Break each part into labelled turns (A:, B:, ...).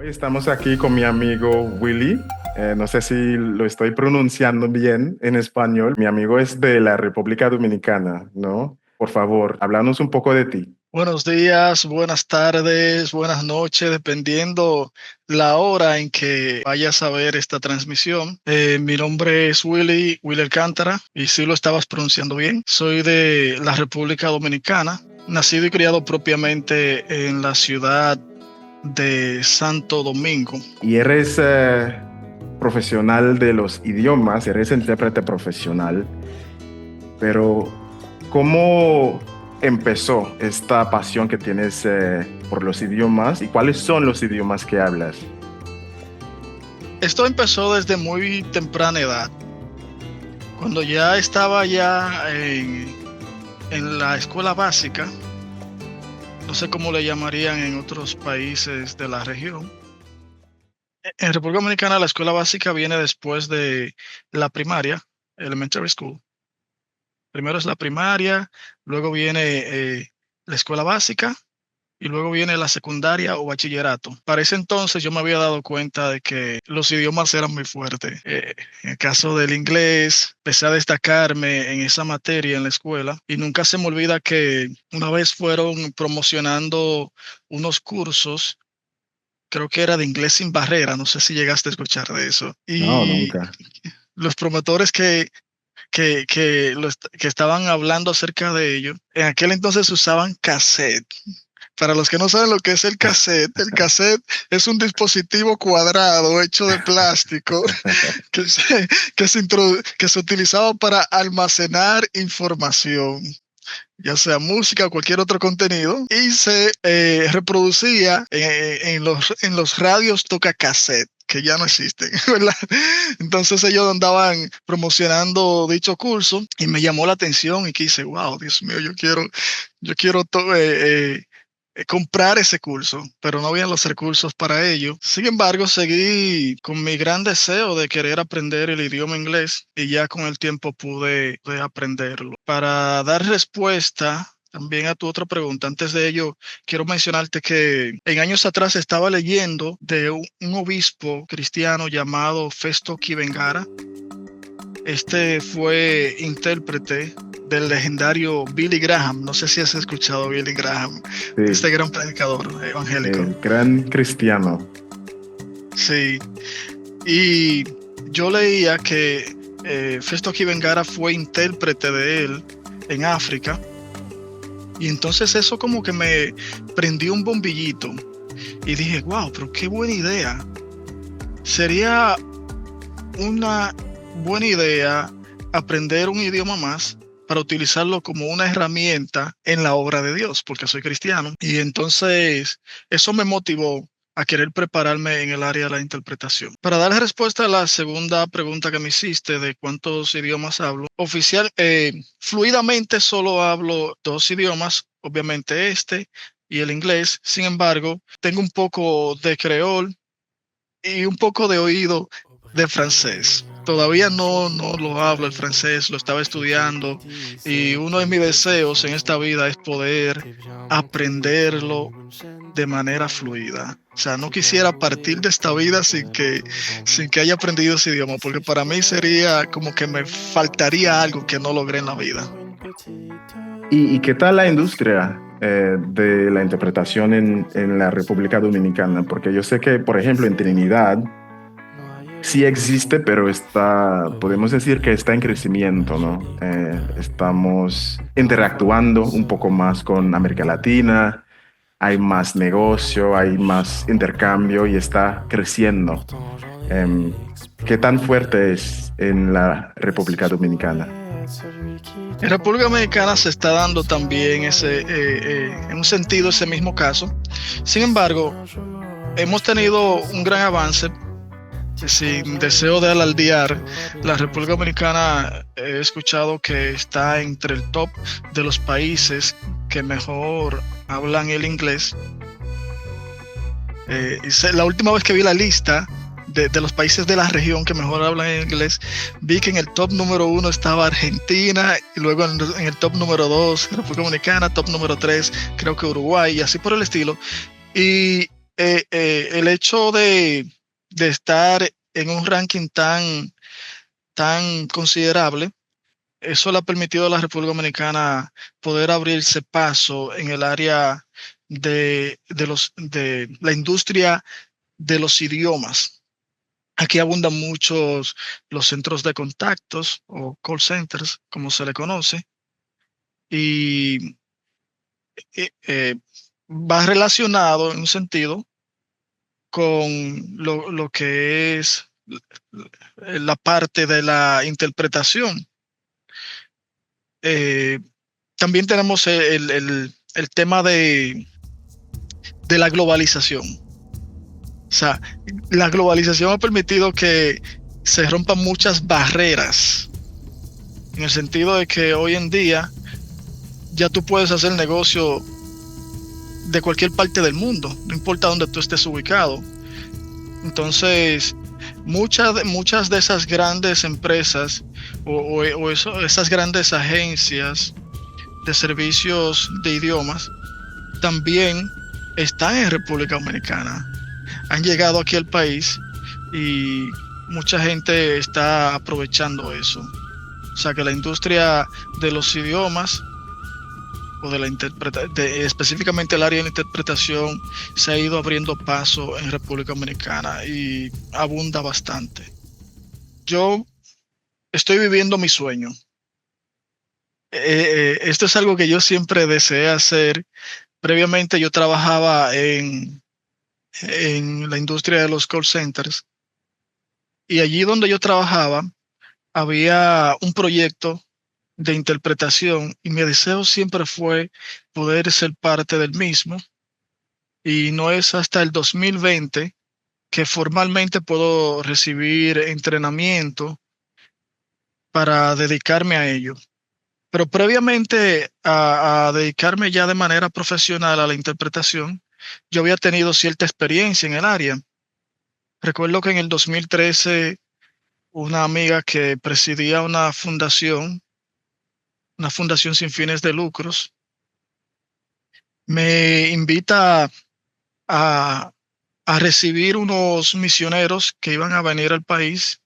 A: Hoy estamos aquí con mi amigo Willy. No sé si lo estoy pronunciando bien en español. Mi amigo es de la República Dominicana, ¿no? Por favor, háblanos un poco de ti.
B: Buenos días, buenas tardes, buenas noches, dependiendo la hora en que vayas a ver esta transmisión. Mi nombre es Willy Alcántara, y sí lo estabas pronunciando bien. Soy de la República Dominicana, nacido y criado propiamente en la ciudad de Santo Domingo.
A: Y eres profesional de los idiomas, eres intérprete profesional, pero ¿cómo empezó esta pasión que tienes por los idiomas y cuáles son los idiomas que hablas?
B: Esto empezó desde muy temprana edad, cuando ya estaba en la escuela básica. No sé cómo le llamarían en otros países de la región. En República Dominicana la escuela básica viene después de la primaria, elementary school. Primero es la primaria, luego viene la escuela básica y luego viene la secundaria o bachillerato. Para ese entonces yo me había dado cuenta de que los idiomas eran muy fuertes. En el caso del inglés, empecé a destacarme en esa materia en la escuela, y nunca se me olvida que una vez fueron promocionando unos cursos. Creo que era de inglés sin barrera, no sé si llegaste a escuchar de eso.
A: No,
B: Y
A: nunca.
B: los promotores que estaban hablando acerca de ello, en aquel entonces usaban cassette. Para los que no saben lo que es el cassette es un dispositivo cuadrado hecho de plástico que que se utilizaba para almacenar información, ya sea música o cualquier otro contenido, y se reproducía en los radios toca cassette, que ya no existen, ¿verdad? Entonces ellos andaban promocionando dicho curso y me llamó la atención y quise, wow, Dios mío, yo quiero comprar ese curso, pero no habían los recursos para ello. Sin embargo, seguí con mi gran deseo de querer aprender el idioma inglés, y ya con el tiempo pude aprenderlo. Para dar respuesta también a tu otra pregunta, antes de ello, quiero mencionarte que en años atrás estaba leyendo de un obispo cristiano llamado Festo Kivengara. Este fue intérprete del legendario Billy Graham. No sé si has escuchado a Billy Graham,
A: Sí,
B: este gran predicador evangélico.
A: el gran cristiano.
B: Sí, y yo leía que Festo Kivengara fue intérprete de él en África, y entonces eso como que me prendió un bombillito y dije, wow, pero qué buena idea. Sería una buena idea aprender un idioma más para utilizarlo como una herramienta en la obra de Dios, porque soy cristiano. Y entonces eso me motivó a querer prepararme en el área de la interpretación. Para dar respuesta a la segunda pregunta que me hiciste de cuántos idiomas hablo, fluidamente solo hablo dos idiomas, obviamente este y el inglés. Sin embargo, tengo un poco de creol y un poco de oído de francés. Todavía no lo hablo el francés, lo estaba estudiando, y uno de mis deseos en esta vida es poder aprenderlo de manera fluida. O sea, no quisiera partir de esta vida sin que haya aprendido ese idioma, porque para mí sería como que me faltaría algo que no logré en la vida.
A: ¿Y qué tal la industria de la interpretación en la República Dominicana? Porque yo sé que, por ejemplo, en Trinidad sí existe, pero podemos decir que está en crecimiento, ¿no? Estamos interactuando un poco más con América Latina, hay más negocio, hay más intercambio y está creciendo. Em, ¿Qué tan fuerte es en la República Dominicana?
B: En República Dominicana se está dando también en un sentido ese mismo caso. Sin embargo, hemos tenido un gran avance. Sin deseo de alardear, la República Dominicana he escuchado que está entre el top de los países que mejor hablan el inglés. La última vez que vi la lista de los países de la región que mejor hablan en inglés, vi que en el top número 1 estaba Argentina, y luego en el top número 2 República Dominicana, top número 3 creo que Uruguay, y así por el estilo. Y el hecho de estar en un ranking tan considerable, eso le ha permitido a la República Dominicana poder abrirse paso en el área de la industria de los idiomas. Aquí abundan muchos los centros de contactos o call centers, como se le conoce, y va relacionado en un sentido con lo que es la parte de la interpretación. También tenemos el tema de la globalización. O sea, la globalización ha permitido que se rompan muchas barreras, en el sentido de que hoy en día ya tú puedes hacer negocio de cualquier parte del mundo, no importa dónde tú estés ubicado. Entonces, muchas de esas grandes empresas esas grandes agencias de servicios de idiomas también están en República Dominicana. Han llegado aquí al país y mucha gente está aprovechando eso. O sea que la industria de los idiomas o de la específicamente el área de la interpretación se ha ido abriendo paso en República Dominicana y abunda bastante. Yo estoy viviendo mi sueño. Esto es algo que yo siempre deseé hacer. Previamente yo trabajaba en la industria de los call centers y allí donde yo trabajaba había un proyecto de interpretación y mi deseo siempre fue poder ser parte del mismo, y no es hasta el 2020 que formalmente puedo recibir entrenamiento para dedicarme a ello. Pero previamente a dedicarme ya de manera profesional a la interpretación, yo había tenido cierta experiencia en el área. Recuerdo que en el 2013 una amiga que presidía una fundación sin fines de lucros, me invita a, a recibir unos misioneros que iban a venir al país,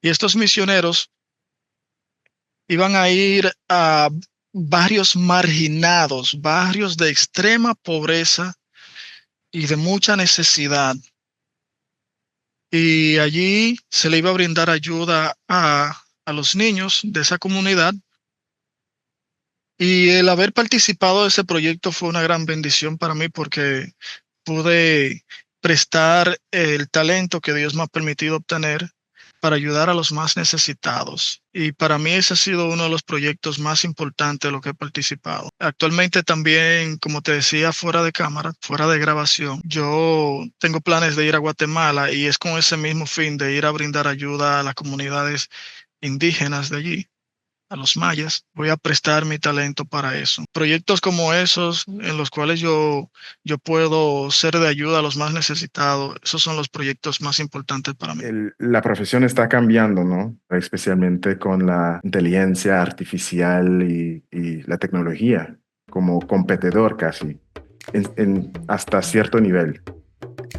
B: y estos misioneros iban a ir a barrios marginados, barrios de extrema pobreza y de mucha necesidad. Y allí se le iba a brindar ayuda a los niños de esa comunidad. Y el haber participado de ese proyecto fue una gran bendición para mí porque pude prestar el talento que Dios me ha permitido obtener para ayudar a los más necesitados. Y para mí ese ha sido uno de los proyectos más importantes de los que he participado. Actualmente también, como te decía, fuera de cámara, fuera de grabación, yo tengo planes de ir a Guatemala y es con ese mismo fin de ir a brindar ayuda a las comunidades indígenas de allí, a los mayas. Voy a prestar mi talento para eso. Proyectos como esos en los cuales yo puedo ser de ayuda a los más necesitados, esos son los proyectos más importantes para mí.
A: La profesión está cambiando, ¿no? Especialmente con la inteligencia artificial y la tecnología como competidor casi, hasta cierto nivel.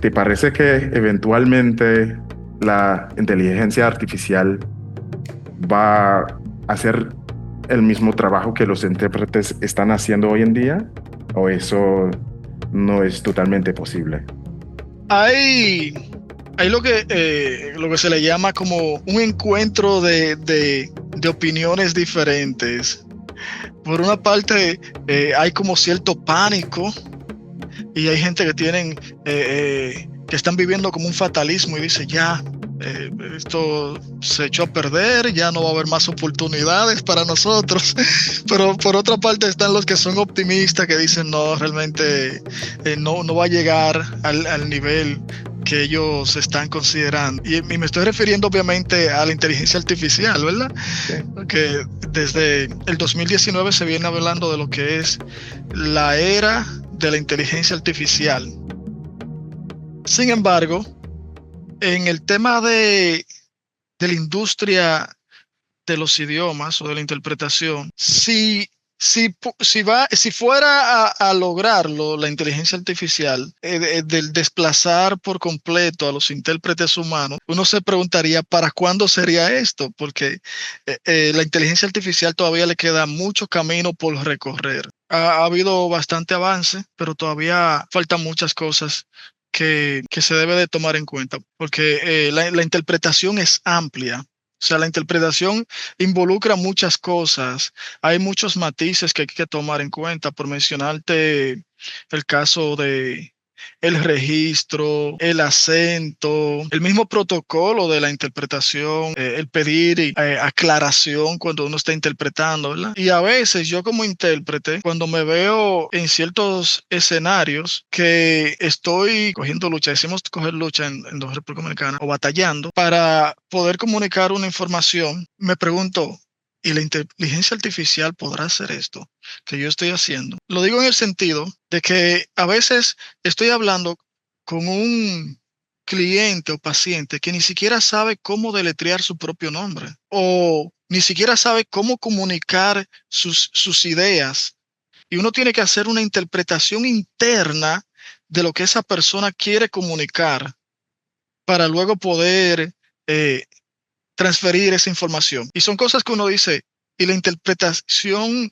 A: ¿Te parece que eventualmente la inteligencia artificial va a hacer el mismo trabajo que los intérpretes están haciendo hoy en día? ¿O eso no es totalmente posible?
B: Hay lo que se le llama como un encuentro de opiniones diferentes. Por una parte, hay como cierto pánico y hay gente que que están viviendo como un fatalismo y dice ya, esto se echó a perder, ya no va a haber más oportunidades para nosotros. Pero por otra parte están los que son optimistas, que dicen no, realmente no va a llegar al nivel que ellos están considerando. Y me estoy refiriendo obviamente a la inteligencia artificial, ¿verdad?
A: Sí.
B: Que desde el 2019 se viene hablando de lo que es la era de la inteligencia artificial. Sin embargo, en el tema de la industria de los idiomas o de la interpretación, si si fuera a lograrlo la inteligencia artificial, del desplazar por completo a los intérpretes humanos, uno se preguntaría ¿para cuándo sería esto? Porque la inteligencia artificial todavía le queda mucho camino por recorrer. Ha habido bastante avance, pero todavía faltan muchas cosas que se debe de tomar en cuenta, porque la interpretación es amplia. O sea, la interpretación involucra muchas cosas. Hay muchos matices que hay que tomar en cuenta. Por mencionarte el caso de el registro, el acento, el mismo protocolo de la interpretación, el pedir aclaración cuando uno está interpretando, ¿verdad? Y a veces yo como intérprete, cuando me veo en ciertos escenarios que estoy cogiendo lucha, decimos coger lucha en la República Dominicana, o batallando, para poder comunicar una información, me pregunto, ¿y la inteligencia artificial podrá hacer esto que yo estoy haciendo? Lo digo en el sentido de que a veces estoy hablando con un cliente o paciente que ni siquiera sabe cómo deletrear su propio nombre o ni siquiera sabe cómo comunicar sus ideas. Y uno tiene que hacer una interpretación interna de lo que esa persona quiere comunicar para luego poder transferir esa información. Y son cosas que uno dice, y la interpretación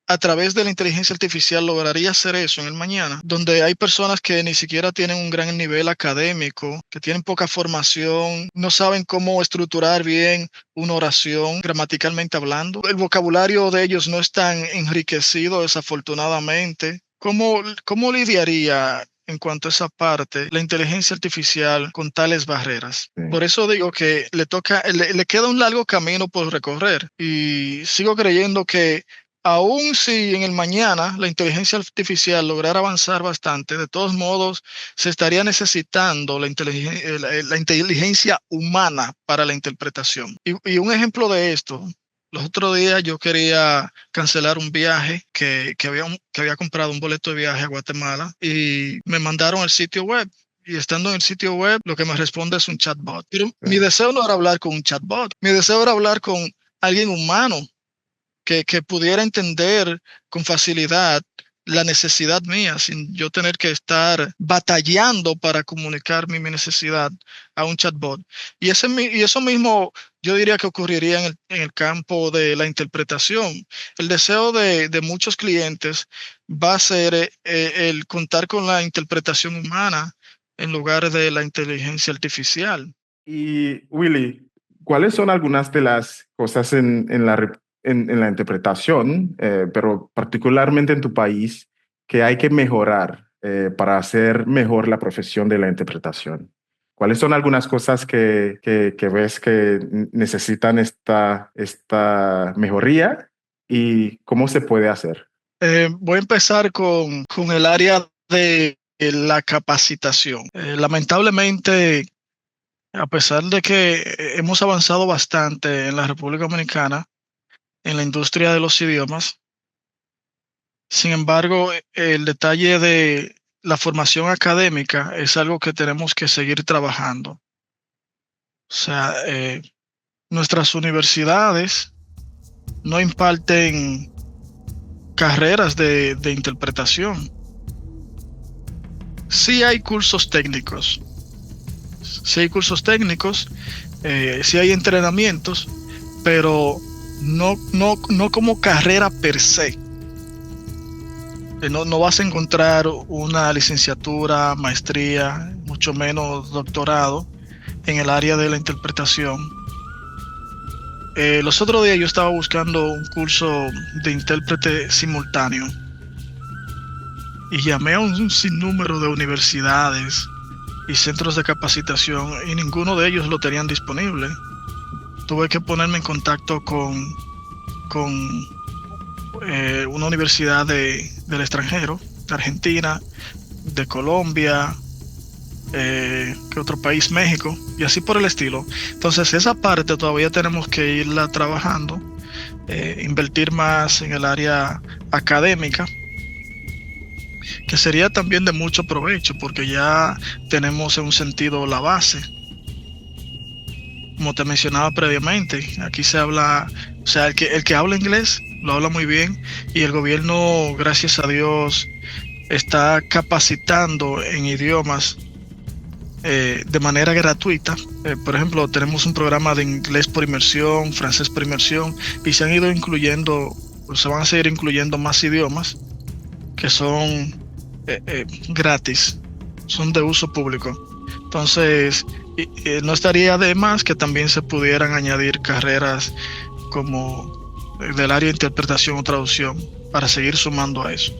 B: a través de la inteligencia artificial lograría hacer eso en el mañana, donde hay personas que ni siquiera tienen un gran nivel académico, que tienen poca formación, no saben cómo estructurar bien una oración gramaticalmente hablando. El vocabulario de ellos no es tan enriquecido, desafortunadamente. ¿Cómo lidiaría en cuanto a esa parte la inteligencia artificial con tales barreras?
A: Sí.
B: Por eso digo que le queda un largo camino por recorrer y sigo creyendo que aun si en el mañana la inteligencia artificial lograra avanzar bastante, de todos modos se estaría necesitando la inteligencia humana para la interpretación. Y un ejemplo de esto, los otros días yo quería cancelar un viaje que había comprado un boleto de viaje a Guatemala y me mandaron al sitio web. Y estando en el sitio web, lo que me responde es un chatbot. Pero mi deseo no era hablar con un chatbot. Mi deseo era hablar con alguien humano que pudiera entender con facilidad la necesidad mía sin yo tener que estar batallando para comunicar mi necesidad a un chatbot. Y eso mismo yo diría que ocurriría en el campo de la interpretación. El deseo de muchos clientes va a ser el contar con la interpretación humana en lugar de la inteligencia artificial.
A: Y Willy, ¿cuáles son algunas de las cosas en la interpretación, pero particularmente en tu país, que hay que mejorar para hacer mejor la profesión de la interpretación? ¿Cuáles son algunas cosas que ves que necesitan esta mejoría y cómo se puede hacer?
B: Voy a empezar con el área de la capacitación. Lamentablemente, a pesar de que hemos avanzado bastante en la República Dominicana, en la industria de los idiomas, sin embargo, el detalle de la formación académica es algo que tenemos que seguir trabajando. O sea, nuestras universidades no imparten carreras de interpretación. Sí hay cursos técnicos, sí hay entrenamientos, pero no como carrera per se. No vas a encontrar una licenciatura, maestría, mucho menos doctorado en el área de la interpretación. Los otros días yo estaba buscando un curso de intérprete simultáneo y llamé a un sinnúmero de universidades y centros de capacitación y ninguno de ellos lo tenían disponible. Tuve que ponerme en contacto con una universidad del extranjero, de Argentina, de Colombia, ¿qué otro país? México, y así por el estilo. Entonces esa parte todavía tenemos que irla trabajando, invertir más en el área académica, que sería también de mucho provecho porque ya tenemos en un sentido la base. Como te mencionaba previamente, aquí se habla, o sea, el que habla inglés lo habla muy bien, y el gobierno, gracias a Dios, está capacitando en idiomas de manera gratuita. Por ejemplo, tenemos un programa de inglés por inmersión, francés por inmersión, y se han ido incluyendo, se van a seguir incluyendo más idiomas que son gratis, son de uso público. Entonces, no estaría de más que también se pudieran añadir carreras como del área de interpretación o traducción para seguir sumando a eso.